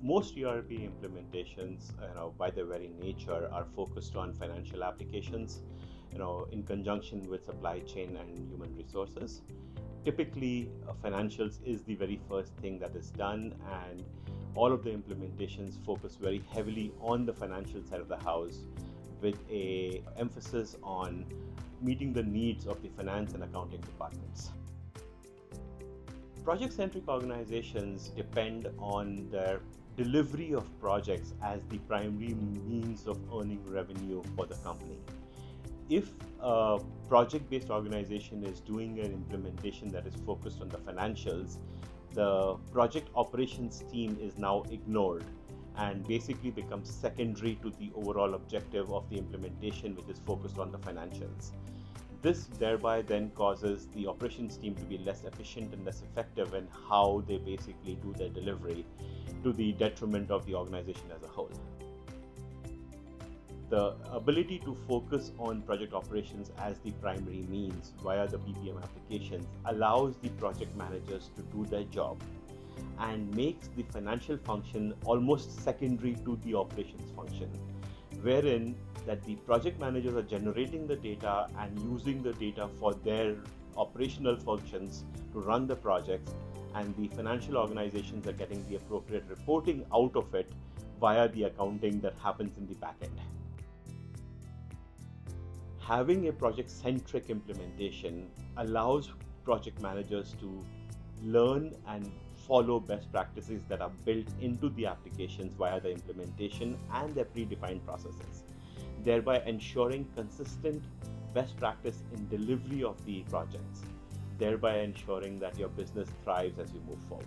Most ERP implementations, by their very nature, are focused on financial applications, in conjunction with supply chain and human resources. Typically, financials is the very first thing that is done, and all of the implementations focus very heavily on the financial side of the house, with a emphasis on meeting the needs of the finance and accounting departments. Project-centric organizations depend on their delivery of projects as the primary means of earning revenue for the company. If a project-based organization is doing an implementation that is focused on the financials, the project operations team is now ignored and basically becomes secondary to the overall objective of the implementation, which is focused on the financials. This thereby then causes the operations team to be less efficient and less effective in how they basically do their delivery, to the detriment of the organization as a whole. The ability to focus on project operations as the primary means via the BPM applications allows the project managers to do their job and makes the financial function almost secondary to the operations function, wherein that the project managers are generating the data and using the data for their operational functions to run the projects, and the financial organizations are getting the appropriate reporting out of it via the accounting that happens in the back end. Having a project-centric implementation allows project managers to learn and follow best practices that are built into the applications via the implementation and their predefined processes, thereby ensuring consistent best practice in delivery of the projects, thereby ensuring that your business thrives as you move forward.